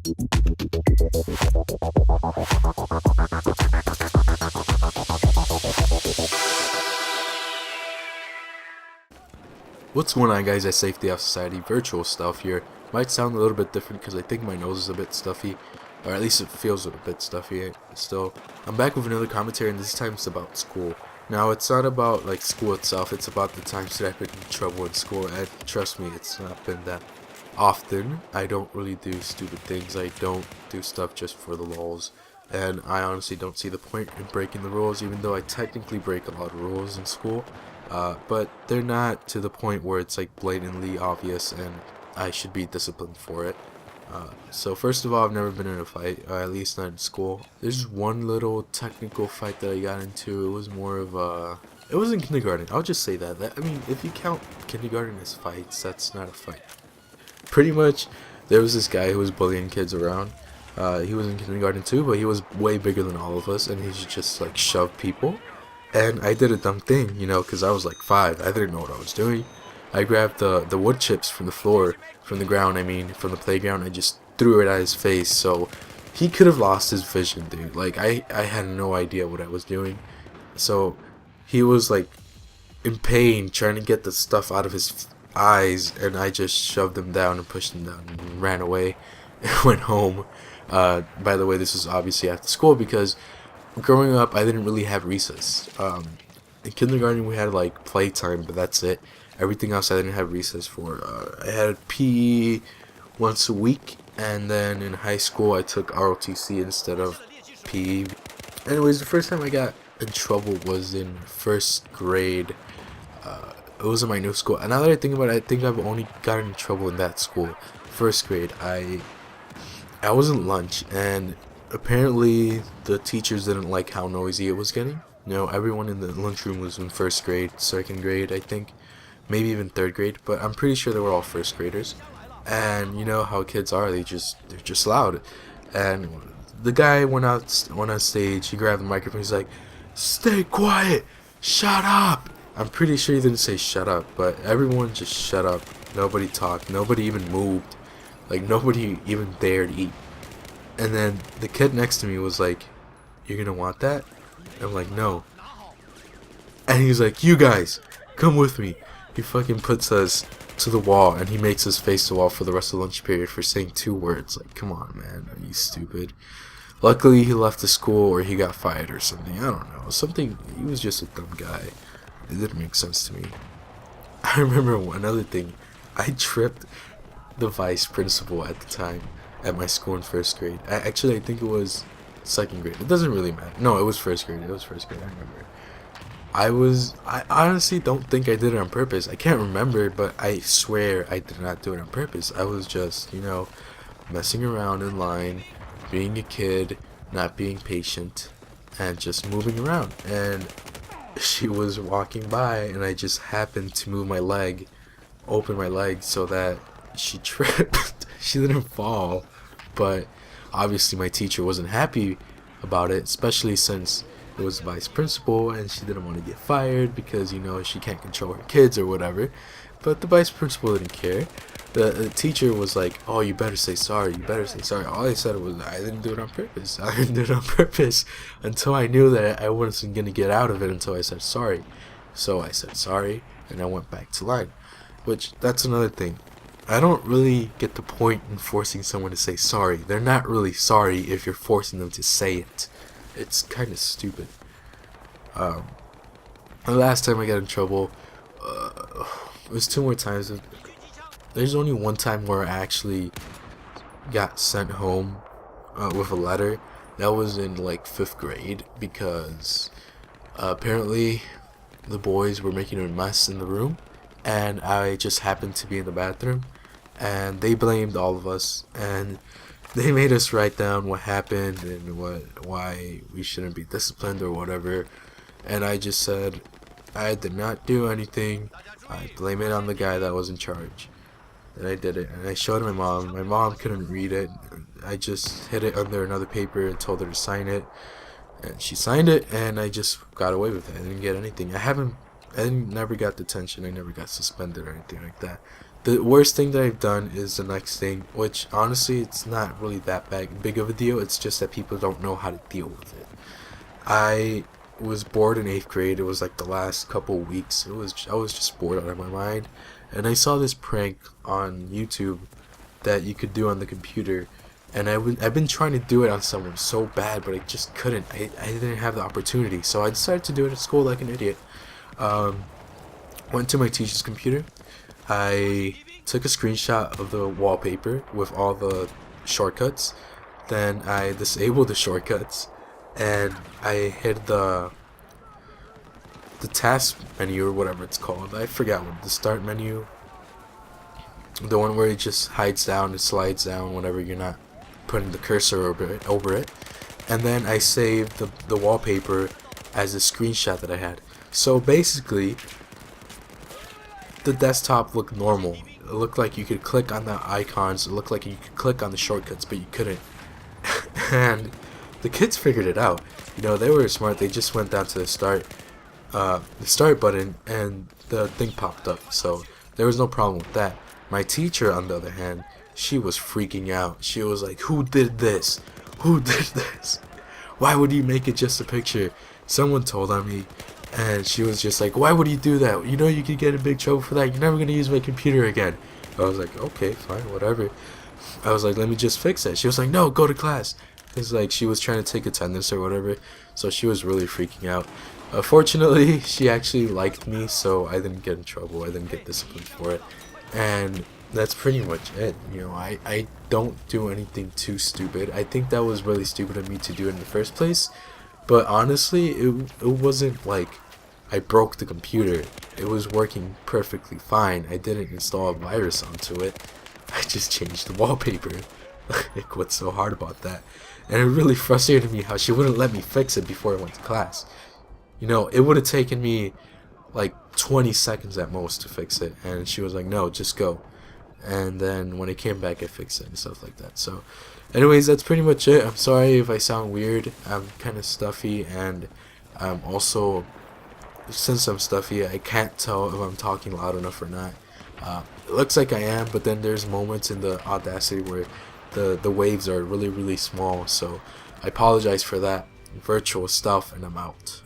What's going on, guys, at Safety Off Society? Virtual stuff here. Might sound a little bit different because I think my nose is a bit stuffy, or at least it feels a bit stuffy. Still, I'm back with another commentary, and this time it's about school. Now, it's not about like school itself, it's about the times that I've been in trouble in school, and trust me, it's not been that often. I don't really do stupid things. I don't do stuff just for the lulz, and I honestly don't see the point in breaking the rules, even though I technically break a lot of rules in school. But they're not to the point where it's like blatantly obvious and I should be disciplined for it. So first of all, I've never been in a fight, at least not in school. There's one little technical fight that I got into. It was more of a... It was in kindergarten. I'll just say that. I mean, if you count kindergarten as fights, that's not a fight. Pretty much, there was this guy who was bullying kids around. He was in kindergarten too, but he was way bigger than all of us, and he just like shoved people. And I did a dumb thing, you know, because I was like 5. I didn't know what I was doing. I grabbed the wood chips from the floor, from the ground, from the playground. I just threw it at his face, so he could have lost his vision, dude. Like, I had no idea what I was doing. So he was like in pain, trying to get the stuff out of his eyes, and I just shoved him down and pushed him down and ran away and went home. By the way, this was obviously after school because growing up, I didn't really have recess. In kindergarten, we had like playtime, but that's it. Everything else I didn't have recess for. I had PE once a week, and then in high school, I took ROTC instead of PE. Anyways, the first time I got in trouble was in first grade. It was in my new school, and now that I think about it, I think I've only gotten in trouble in that school. First grade, I was in lunch, and apparently the teachers didn't like how noisy it was getting. You know, everyone in the lunchroom was in first grade, second grade, I think, maybe even third grade, but I'm pretty sure they were all first graders. And you know how kids are, they're just loud. And the guy went on stage, he grabbed the microphone, he's like, "Stay quiet, shut up." I'm pretty sure he didn't say shut up, but everyone just shut up. Nobody talked, nobody even moved. Like, nobody even dared eat. And then the kid next to me was like, "You're gonna want that?" I'm like, "No." And he's like, "You guys, come with me." He fucking puts us to the wall, and he makes us face the wall for the rest of the lunch period for saying 2 words. Like, come on, man, are you stupid? Luckily, he left the school, or he got fired or something. I don't know. Something, he was just a dumb guy. It didn't make sense to me. I remember another thing. I tripped the vice principal at the time at my school in first grade. I think it was second grade. It doesn't really matter. No, it was first grade. I remember. I honestly don't think I did it on purpose. I can't remember, but I swear I did not do it on purpose. I was just, you know, messing around in line, being a kid, not being patient, and just moving around. And she was walking by, and I just happened to move my leg, open my leg, so that she tripped. She didn't fall, but obviously my teacher wasn't happy about it, especially since it was the vice principal and she didn't want to get fired because, you know, she can't control her kids or whatever. But the vice principal didn't care. The teacher was like, "Oh, you better say sorry, you better say sorry." All I said was, "I didn't do it on purpose. I didn't do it on purpose," until I knew that I wasn't going to get out of it until I said sorry. So I said sorry, and I went back to line. Which, that's another thing. I don't really get the point in forcing someone to say sorry. They're not really sorry if you're forcing them to say it. It's kind of stupid. The last time I got in trouble, it was 2 more times. There's only one time where I actually got sent home with a letter. That was in like 5th grade because apparently the boys were making a mess in the room, and I just happened to be in the bathroom, and they blamed all of us, and they made us write down what happened and why we shouldn't be disciplined or whatever. And I just said I did not do anything. I blame it on the guy that was in charge. And I did it. And I showed my mom. My mom couldn't read it. I just hid it under another paper and told her to sign it. And she signed it, and I just got away with it. I didn't get anything. I never got detention. I never got suspended or anything like that. The worst thing that I've done is the next thing, which honestly it's not really that big of a deal. It's just that people don't know how to deal with it. I was bored in 8th grade. It was like the last couple weeks. I was just bored out of my mind, and I saw this prank on YouTube that you could do on the computer, and I've been trying to do it on someone so bad, but I just couldn't. I didn't have the opportunity, so I decided to do it at school like an idiot. Went to my teacher's computer. I took a screenshot of the wallpaper with all the shortcuts. Then I disabled the shortcuts, and I hit the task menu or whatever it's called. I forgot what the start menu. The one where it just hides down and slides down whenever you're not putting the cursor over it. And then I saved the wallpaper as a screenshot that I had. So basically, the desktop looked normal. It looked like you could click on the icons. It looked like you could click on the shortcuts, but you couldn't. And the kids figured it out. You know, they were smart. They just went down to the start button, and the thing popped up. So there was no problem with that. My teacher, on the other hand, she was freaking out. She was like, "Who did this? Who did this? Why would you make it just a picture?" Someone told on me. And she was just like, "Why would you do that? You know you could get in big trouble for that. You're never going to use my computer again." I was like, "Okay, fine, whatever." I was like, "Let me just fix it." She was like, "No, go to class." It's like she was trying to take attendance or whatever. So she was really freaking out. Fortunately, she actually liked me, so I didn't get in trouble. I didn't get disciplined for it. And that's pretty much it. You know, I don't do anything too stupid. I think that was really stupid of me to do it in the first place. But honestly, it wasn't like I broke the computer. It was working perfectly fine. I didn't install a virus onto it. I just changed the wallpaper. Like, what's so hard about that? And it really frustrated me how she wouldn't let me fix it before I went to class. You know, it would have taken me like 20 seconds at most to fix it. And she was like, "No, just go." And then when I came back, I fixed it and stuff like that. So anyways, that's pretty much it. I'm sorry if I sound weird. I'm kind of stuffy, and I'm also, since I'm stuffy, I can't tell if I'm talking loud enough or not. It looks like I am, but then there's moments in the Audacity where the waves are really, really small. So I apologize for that. Virtual stuff, and I'm out.